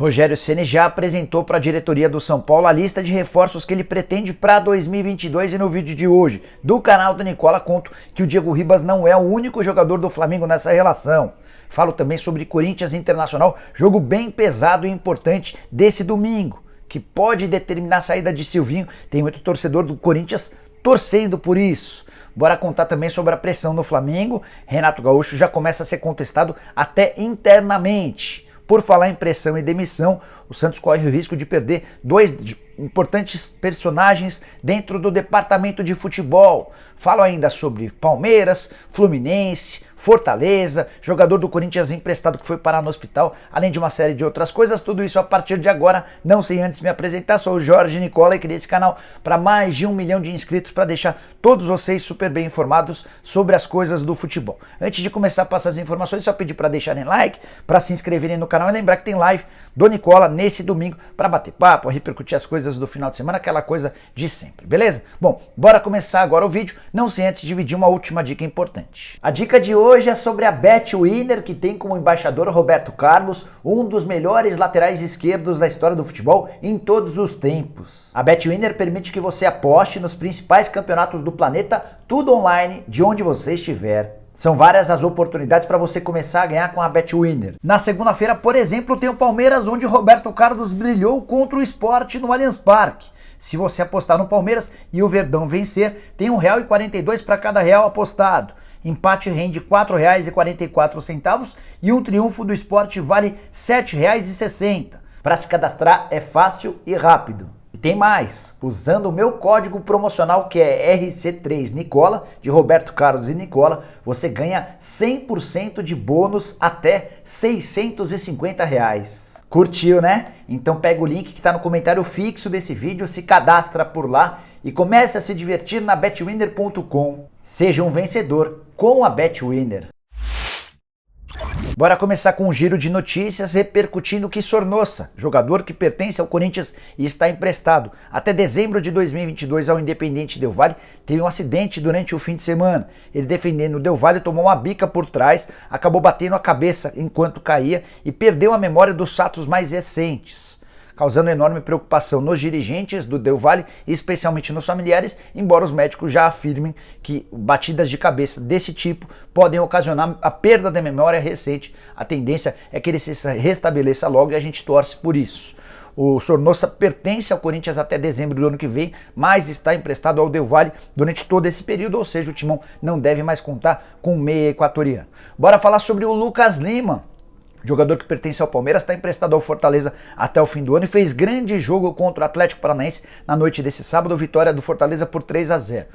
Rogério Ceni já apresentou para a diretoria do São Paulo a lista de reforços que ele pretende para 2022 e no vídeo de hoje do canal do Nicola conto que o Diego Ribas não é o único jogador do Flamengo nessa relação. Falo também sobre Corinthians Internacional, jogo bem pesado e importante desse domingo, que pode determinar a saída de Silvinho. Tem muito torcedor do Corinthians torcendo por isso. Bora contar também sobre a pressão no Flamengo. Renato Gaúcho já começa a ser contestado até internamente. Por falar em pressão e demissão, o Santos corre o risco de perder dois importantes personagens dentro do departamento de futebol. Falo ainda sobre Palmeiras, Fluminense, Fortaleza, jogador do Corinthians emprestado que foi parar no hospital, além de uma série de outras coisas, tudo isso a partir de agora. Não sem antes me apresentar, sou o Jorge Nicola e criei esse canal para mais de 1 milhão de inscritos para deixar todos vocês super bem informados sobre as coisas do futebol. Antes de começar a passar as informações, só pedir para deixarem like, para se inscreverem no canal e lembrar que tem live do Nicola nesse domingo para bater papo, repercutir as coisas do final de semana, aquela coisa de sempre, beleza? Bom, bora começar agora o vídeo, não sem antes dividir uma última dica importante. A dica de hoje é sobre a BetWinner, que tem como embaixador Roberto Carlos, um dos melhores laterais esquerdos da história do futebol em todos os tempos. A BetWinner permite que você aposte nos principais campeonatos do planeta, tudo online, de onde você estiver. São várias as oportunidades para você começar a ganhar com a BetWinner. Na segunda-feira, por exemplo, tem o Palmeiras, onde Roberto Carlos brilhou contra o Sport no Allianz Parque. Se você apostar no Palmeiras e o Verdão vencer, tem R$1,42 para cada real apostado. Empate rende R$ 4,44 e um triunfo do Sport vale R$ 7,60. Para se cadastrar é fácil e rápido. E tem mais, usando o meu código promocional que é RC3Nicola, de Roberto Carlos e Nicola, você ganha 100% de bônus até R$ 650. Curtiu, né? Então pega o link que está no comentário fixo desse vídeo, se cadastra por lá e comece a se divertir na betwinner.com. Seja um vencedor com a BetWinner. Bora começar com um giro de notícias repercutindo que Sornosa, jogador que pertence ao Corinthians e está emprestado até dezembro de 2022 ao Independiente Del Valle, teve um acidente durante o fim de semana. Ele, defendendo o Del Valle, tomou uma bica por trás, acabou batendo a cabeça enquanto caía e perdeu a memória dos fatos mais recentes, causando enorme preocupação nos dirigentes do Del Valle e especialmente nos familiares, embora os médicos já afirmem que batidas de cabeça desse tipo podem ocasionar a perda da memória recente. A tendência é que ele se restabeleça logo e a gente torce por isso. O Sornosa pertence ao Corinthians até dezembro do ano que vem, mas está emprestado ao Del Valle durante todo esse período, ou seja, o Timão não deve mais contar com o meia equatoriano. Bora falar sobre o Lucas Lima. O jogador que pertence ao Palmeiras está emprestado ao Fortaleza até o fim do ano e fez grande jogo contra o Atlético Paranaense na noite desse sábado, vitória do Fortaleza por 3-0.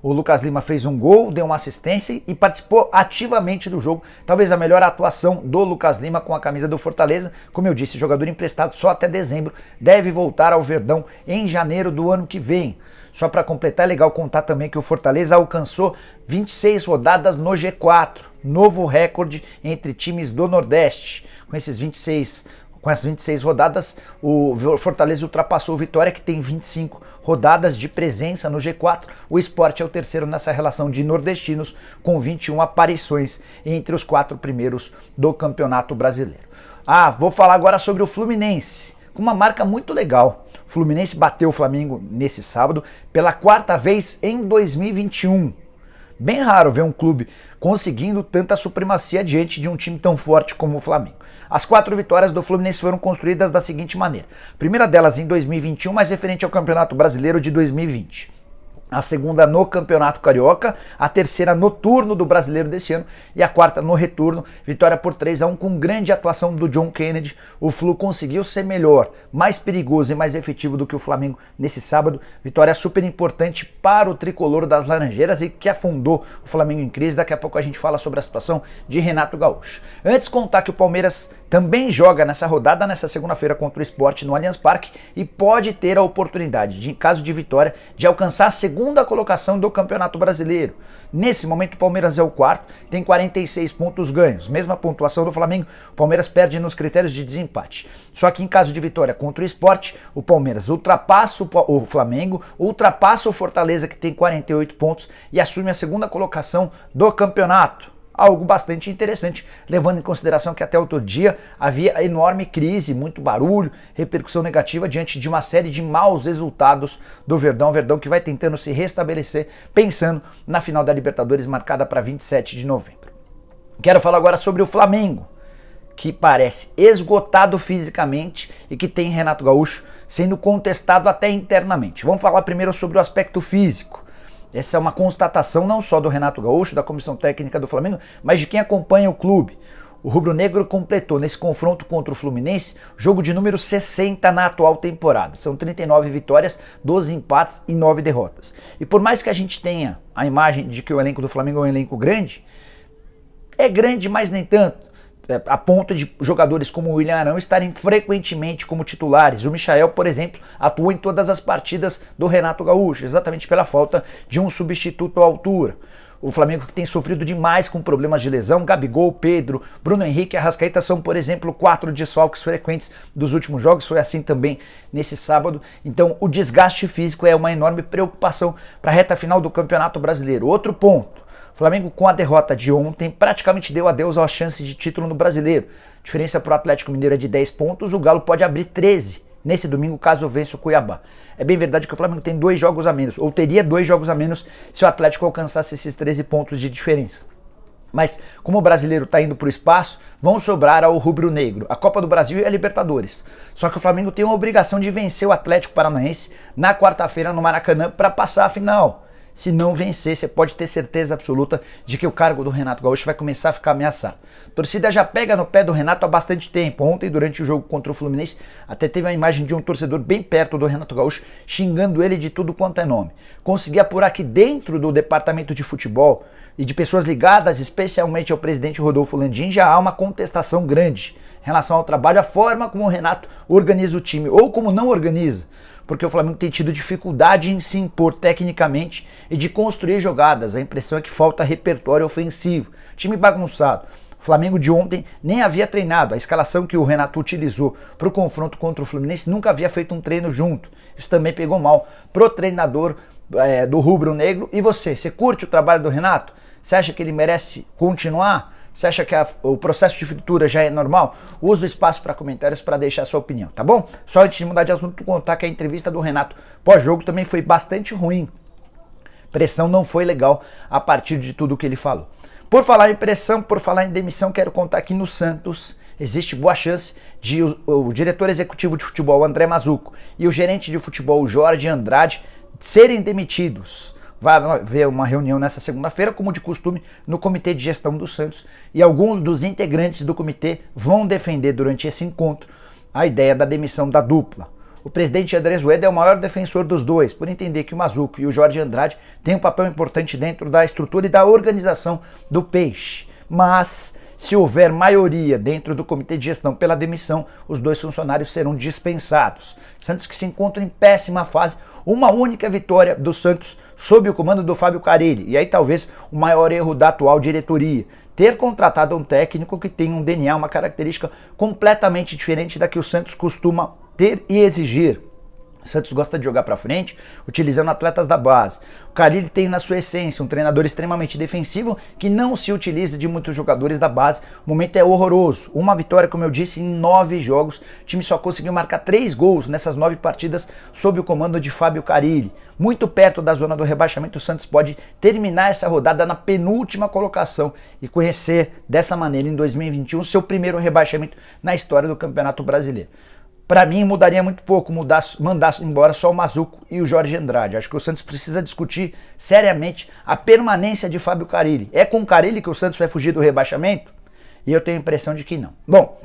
O Lucas Lima fez um gol, deu uma assistência e participou ativamente do jogo. Talvez a melhor atuação do Lucas Lima com a camisa do Fortaleza. Como eu disse, jogador emprestado só até dezembro, deve voltar ao Verdão em janeiro do ano que vem. Só para completar, é legal contar também que o Fortaleza alcançou 26 rodadas no G4, novo recorde entre times do Nordeste. Com essas 26 rodadas, o Fortaleza ultrapassou o Vitória, que tem 25 rodadas de presença no G4. O Sport é o terceiro nessa relação de nordestinos, com 21 aparições entre os 4 primeiros do Campeonato Brasileiro. Vou falar agora sobre o Fluminense, com uma marca muito legal. O Fluminense bateu o Flamengo nesse sábado pela 4ª vez em 2021. Bem raro ver um clube conseguindo tanta supremacia diante de um time tão forte como o Flamengo. As 4 vitórias do Fluminense foram construídas da seguinte maneira. A primeira delas em 2021, mas referente ao Campeonato Brasileiro de 2020. A segunda no Campeonato Carioca, a terceira no turno do Brasileiro desse ano e a quarta no retorno, vitória por 3-1 com grande atuação do John Kennedy. O Flu conseguiu ser melhor, mais perigoso e mais efetivo do que o Flamengo nesse sábado. Vitória super importante para o tricolor das Laranjeiras e que afundou o Flamengo em crise. Daqui a pouco a gente fala sobre a situação de Renato Gaúcho. Antes, contar que o Palmeiras também joga nessa rodada, nessa segunda-feira, contra o Sport no Allianz Parque e pode ter a oportunidade, em caso de vitória, de alcançar a segunda colocação do Campeonato Brasileiro. Nesse momento o Palmeiras é o quarto, tem 46 pontos ganhos, mesma pontuação do Flamengo. O Palmeiras perde nos critérios de desempate. Só que em caso de vitória contra o Sport, o Palmeiras ultrapassa o Flamengo, ultrapassa o Fortaleza, que tem 48 pontos, e assume a segunda colocação do campeonato. algo bastante interessante, levando em consideração que até outro dia havia enorme crise, muito barulho, repercussão negativa diante de uma série de maus resultados do Verdão, Verdão que vai tentando se restabelecer, pensando na final da Libertadores marcada para 27 de novembro. Quero falar agora sobre o Flamengo, que parece esgotado fisicamente e que tem Renato Gaúcho sendo contestado até internamente. Vamos falar primeiro sobre o aspecto físico. Essa é uma constatação não só do Renato Gaúcho, da comissão técnica do Flamengo, mas de quem acompanha o clube. O rubro-negro completou nesse confronto contra o Fluminense jogo de número 60 na atual temporada. São 39 vitórias, 12 empates e 9 derrotas. E por mais que a gente tenha a imagem de que o elenco do Flamengo é um elenco grande, é grande, mas nem tanto. A ponto de jogadores como o William Arão estarem frequentemente como titulares. O Michael, por exemplo, atuou em todas as partidas do Renato Gaúcho, exatamente pela falta de um substituto à altura. O Flamengo que tem sofrido demais com problemas de lesão, Gabigol, Pedro, Bruno Henrique e Arrascaeta são, por exemplo, 4 desfalques frequentes dos últimos jogos, foi assim também nesse sábado. Então o desgaste físico é uma enorme preocupação para a reta final do Campeonato Brasileiro. Outro ponto. O Flamengo, com a derrota de ontem, praticamente deu adeus às chances de título no Brasileiro. A diferença para o Atlético Mineiro é de 10 pontos, o Galo pode abrir 13 nesse domingo caso vença o Cuiabá. É bem verdade que o Flamengo tem 2 jogos a menos, ou teria 2 jogos a menos se o Atlético alcançasse esses 13 pontos de diferença. Mas como o brasileiro está indo para o espaço, vão sobrar ao rubro-negro a Copa do Brasil e a Libertadores. Só que o Flamengo tem uma obrigação de vencer o Atlético Paranaense na quarta-feira no Maracanã para passar a final. Se não vencer, você pode ter certeza absoluta de que o cargo do Renato Gaúcho vai começar a ficar ameaçado. A torcida já pega no pé do Renato há bastante tempo. Ontem, durante o jogo contra o Fluminense, até teve a imagem de um torcedor bem perto do Renato Gaúcho, xingando ele de tudo quanto é nome. Consegui apurar que dentro do departamento de futebol e de pessoas ligadas especialmente ao presidente Rodolfo Landim, já há uma contestação grande em relação ao trabalho, a forma como o Renato organiza o time, ou como não organiza. Porque o Flamengo tem tido dificuldade em se impor tecnicamente e de construir jogadas. A impressão é que falta repertório ofensivo. Time bagunçado. O Flamengo de ontem nem havia treinado. A escalação que o Renato utilizou para o confronto contra o Fluminense nunca havia feito um treino junto. Isso também pegou mal pro treinador do rubro-negro. E você curte o trabalho do Renato? Você acha que ele merece continuar? Você acha que o processo de fritura já é normal? Usa o espaço para comentários para deixar a sua opinião, tá bom? Só antes de mudar de assunto, contar que a entrevista do Renato pós-jogo também foi bastante ruim. Pressão não foi legal a partir de tudo que ele falou. Por falar em pressão, por falar em demissão, quero contar que no Santos existe boa chance de o diretor executivo de futebol, André Mazzucco, e o gerente de futebol, Jorge Andrade, serem demitidos. Vai haver uma reunião nessa segunda-feira, como de costume, no Comitê de Gestão do Santos, e alguns dos integrantes do comitê vão defender durante esse encontro a ideia da demissão da dupla. O presidente Andrés Rueda é o maior defensor dos dois, por entender que o Mazzucco e o Jorge Andrade têm um papel importante dentro da estrutura e da organização do Peixe. Mas, se houver maioria dentro do comitê de gestão pela demissão, os dois funcionários serão dispensados. Santos que se encontra em péssima fase, uma única vitória do Santos sob o comando do Fábio Carelli. E aí talvez o maior erro da atual diretoria, ter contratado um técnico que tem um DNA, uma característica completamente diferente da que o Santos costuma ter e exigir. O Santos gosta de jogar para frente, utilizando atletas da base. O Carille tem na sua essência um treinador extremamente defensivo que não se utiliza de muitos jogadores da base. O momento é horroroso. Uma vitória, como eu disse, em 9 jogos. O time só conseguiu marcar 3 gols nessas 9 partidas sob o comando de Fábio Carille. Muito perto da zona do rebaixamento, o Santos pode terminar essa rodada na penúltima colocação e conhecer dessa maneira em 2021 seu primeiro rebaixamento na história do Campeonato Brasileiro. Para mim mudaria muito pouco, mandar embora só o Mazzucco e o Jorge Andrade. Acho que o Santos precisa discutir seriamente a permanência de Fábio Carille. É com o Carille que o Santos vai fugir do rebaixamento? E eu tenho a impressão de que não. Bom,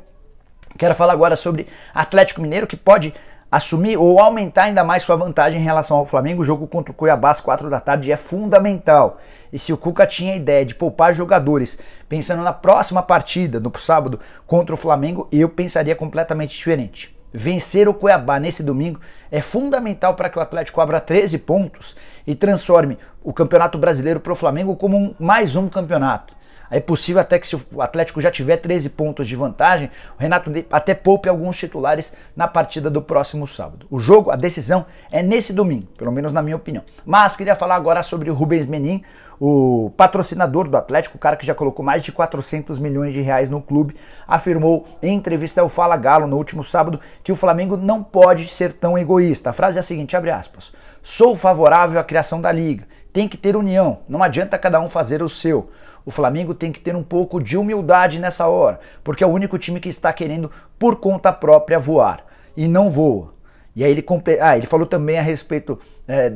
quero falar agora sobre Atlético Mineiro, que pode assumir ou aumentar ainda mais sua vantagem em relação ao Flamengo. O jogo contra o Cuiabá às 4 da tarde é fundamental. E se o Cuca tinha a ideia de poupar jogadores, pensando na próxima partida, no sábado, contra o Flamengo, eu pensaria completamente diferente. Vencer o Cuiabá nesse domingo é fundamental para que o Atlético abra 13 pontos e transforme o Campeonato Brasileiro para o Flamengo como mais um campeonato. É possível até que se o Atlético já tiver 13 pontos de vantagem, o Renato até poupe alguns titulares na partida do próximo sábado. O jogo, a decisão é nesse domingo, pelo menos na minha opinião. Mas queria falar agora sobre o Rubens Menin, o patrocinador do Atlético, o cara que já colocou mais de 400 milhões de reais no clube, afirmou em entrevista ao Fala Galo no último sábado que o Flamengo não pode ser tão egoísta. A frase é a seguinte, abre aspas, sou favorável à criação da liga, tem que ter união, não adianta cada um fazer o seu. O Flamengo tem que ter um pouco de humildade nessa hora, porque é o único time que está querendo por conta própria voar e não voa. E aí ele falou também a respeito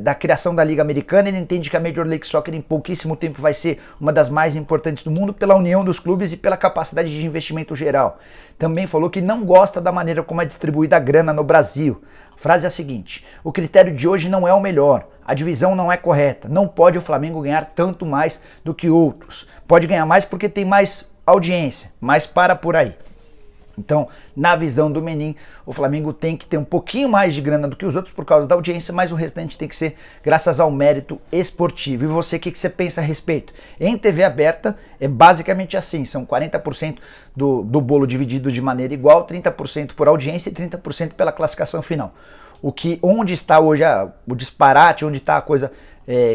da criação da Liga Americana. Ele entende que a Major League Soccer em pouquíssimo tempo vai ser uma das mais importantes do mundo pela união dos clubes e pela capacidade de investimento geral. Também falou que não gosta da maneira como é distribuída a grana no Brasil. A frase é a seguinte, o critério de hoje não é o melhor, a divisão não é correta, não pode o Flamengo ganhar tanto mais do que outros. Pode ganhar mais porque tem mais audiência, mas para por aí. Então, na visão do Menin, o Flamengo tem que ter um pouquinho mais de grana do que os outros por causa da audiência, mas o restante tem que ser graças ao mérito esportivo. E você, o que você pensa a respeito? Em TV aberta, é basicamente assim, são 40% do bolo dividido de maneira igual, 30% por audiência e 30% pela classificação final. Onde está hoje o disparate, onde está a coisa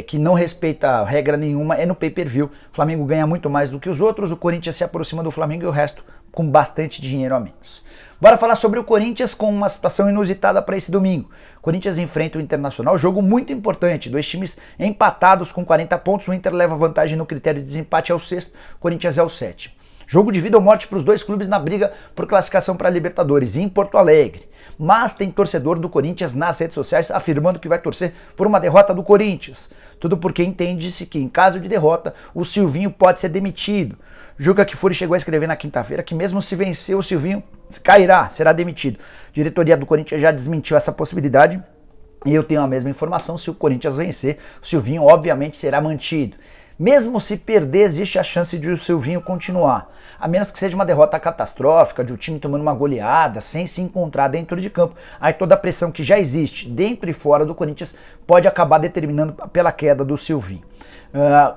que não respeita regra nenhuma, é no pay-per-view. O Flamengo ganha muito mais do que os outros, o Corinthians se aproxima do Flamengo e o resto com bastante dinheiro a menos. Bora falar sobre o Corinthians com uma situação inusitada para esse domingo. O Corinthians enfrenta o Internacional, jogo muito importante, dois times empatados com 40 pontos, o Inter leva vantagem no critério de desempate, é o sexto, o Corinthians é o sétimo. Jogo de vida ou morte para os dois clubes na briga por classificação para a Libertadores, em Porto Alegre. Mas tem torcedor do Corinthians nas redes sociais afirmando que vai torcer por uma derrota do Corinthians. Tudo porque entende-se que, em caso de derrota, o Silvinho pode ser demitido. Juca Kfouri chegou a escrever na quinta-feira que mesmo se vencer, o Silvinho cairá, será demitido. A diretoria do Corinthians já desmentiu essa possibilidade e eu tenho a mesma informação, se o Corinthians vencer, o Silvinho obviamente será mantido. Mesmo se perder, existe a chance de o Silvinho continuar, a menos que seja uma derrota catastrófica, de o time tomando uma goleada, sem se encontrar dentro de campo. Aí toda a pressão que já existe dentro e fora do Corinthians pode acabar determinando pela queda do Silvinho.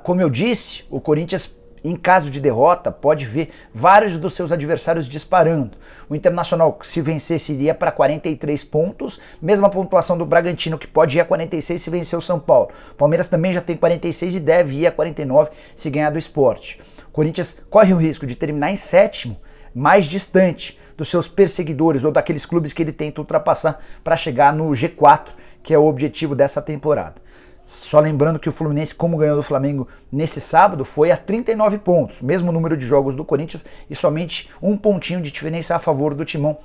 Como eu disse, o Corinthians, em caso de derrota, pode ver vários dos seus adversários disparando. O Internacional, se vencesse, iria para 43 pontos, mesma pontuação do Bragantino, que pode ir a 46 se vencer o São Paulo. O Palmeiras também já tem 46 e deve ir a 49 se ganhar do Sport. O Corinthians corre o risco de terminar em sétimo, mais distante dos seus perseguidores ou daqueles clubes que ele tenta ultrapassar para chegar no G4, que é o objetivo dessa temporada. Só lembrando que o Fluminense, como ganhou do Flamengo nesse sábado, foi a 39 pontos, mesmo número de jogos do Corinthians e somente um pontinho de diferença a favor do Timão.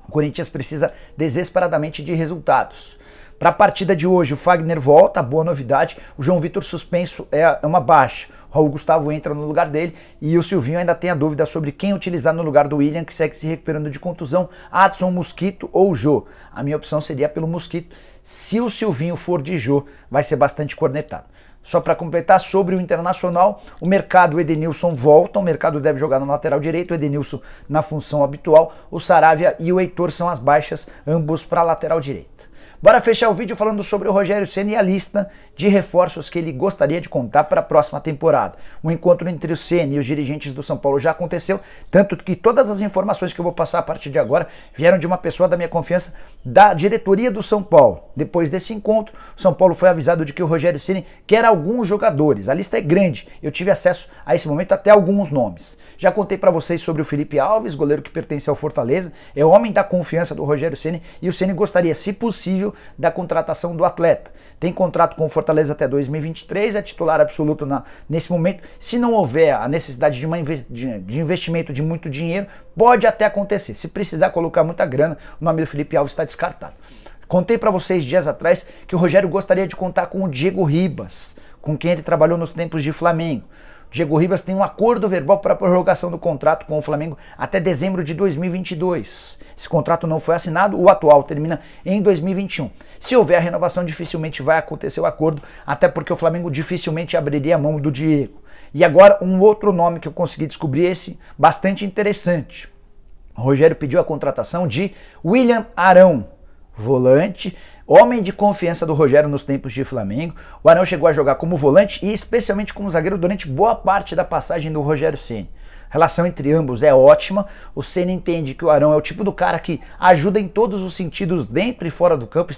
O Corinthians precisa desesperadamente de resultados. Para a partida de hoje, o Fagner volta, boa novidade, o João Vitor suspenso é uma baixa. O Raul Gustavo entra no lugar dele e o Silvinho ainda tem a dúvida sobre quem utilizar no lugar do William, que segue se recuperando de contusão, Adson, Mosquito ou Jô. A minha opção seria pelo Mosquito. Se o Silvinho for de Jô, vai ser bastante cornetado. Só para completar, sobre o Internacional, o Mercado e o Edenilson voltam, o Mercado deve jogar no lateral direito, o Edenilson na função habitual, o Saravia e o Heitor são as baixas, ambos para a lateral direita. Bora fechar o vídeo falando sobre o Rogério Ceni e a lista de reforços que ele gostaria de contar para a próxima temporada. O encontro entre o Ceni e os dirigentes do São Paulo já aconteceu, tanto que todas as informações que eu vou passar a partir de agora vieram de uma pessoa da minha confiança, da diretoria do São Paulo. Depois desse encontro, o São Paulo foi avisado de que o Rogério Ceni quer alguns jogadores. A lista é grande, eu tive acesso a esse momento até alguns nomes. Já contei para vocês sobre o Felipe Alves, goleiro que pertence ao Fortaleza, é o homem da confiança do Rogério Ceni e o Ceni gostaria, se possível, da contratação do atleta. Tem contrato com o Fortaleza até 2023, é titular absoluto nesse momento. Se não houver a necessidade de investimento de muito dinheiro, pode até acontecer. Se precisar colocar muita grana, o nome do Felipe Alves está descartado. Contei para vocês dias atrás que o Rogério gostaria de contar com o Diego Ribas, com quem ele trabalhou nos tempos de Flamengo. Diego Ribas tem um acordo verbal para a prorrogação do contrato com o Flamengo até dezembro de 2022. Esse contrato não foi assinado, o atual termina em 2021. Se houver a renovação, dificilmente vai acontecer o acordo, até porque o Flamengo dificilmente abriria a mão do Diego. E agora um outro nome que eu consegui descobrir, esse bastante interessante. O Rogério pediu a contratação de William Arão, volante, homem de confiança do Rogério nos tempos de Flamengo. O Arão chegou a jogar como volante e especialmente como zagueiro durante boa parte da passagem do Rogério Ceni. A relação entre ambos é ótima. O Ceni entende que o Arão é o tipo do cara que ajuda em todos os sentidos, dentro e fora do campo,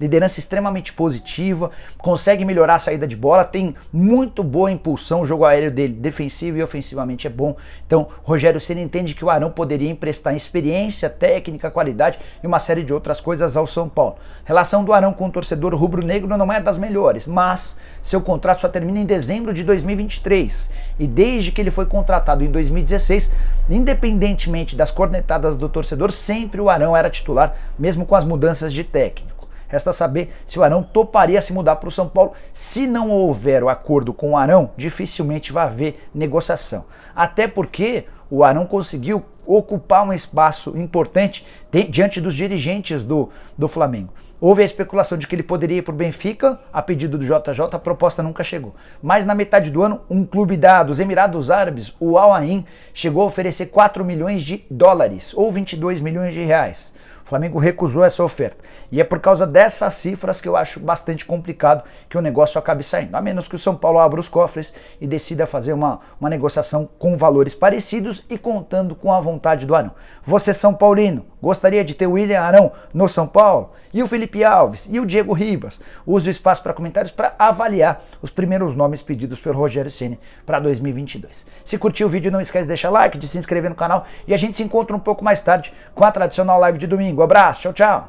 liderança extremamente positiva, consegue melhorar a saída de bola, tem muito boa impulsão, o jogo aéreo dele defensivo e ofensivamente é bom. Então, o Rogério Ceni entende que o Arão poderia emprestar experiência, técnica, qualidade e uma série de outras coisas ao São Paulo. A relação do Arão com o torcedor rubro-negro não é das melhores, mas seu contrato só termina em dezembro de 2023 e desde que ele foi contratado em 2016, independentemente das cornetadas do torcedor, sempre o Arão era titular, mesmo com as mudanças de técnico. Resta saber se o Arão toparia se mudar para o São Paulo. Se não houver o acordo com o Arão, dificilmente vai haver negociação. Até porque o Arão conseguiu ocupar um espaço importante diante dos dirigentes do Flamengo. Houve a especulação de que ele poderia ir para o Benfica, a pedido do JJ, a proposta nunca chegou. Mas na metade do ano, um clube dos Emirados Árabes, o Al Ain, chegou a oferecer 4 milhões de dólares, ou 22 milhões de reais. O Flamengo recusou essa oferta. E é por causa dessas cifras que eu acho bastante complicado que o negócio acabe saindo. A menos que o São Paulo abra os cofres e decida fazer uma negociação com valores parecidos e contando com a vontade do Arão. Você, São Paulino, gostaria de ter o William Arão no São Paulo? E o Felipe Alves? E o Diego Ribas? Use o espaço para comentários para avaliar os primeiros nomes pedidos pelo Rogério Ceni para 2022. Se curtiu o vídeo, não esquece de deixar like, de se inscrever no canal e a gente se encontra um pouco mais tarde com a tradicional live de domingo. Abraço, tchau, tchau!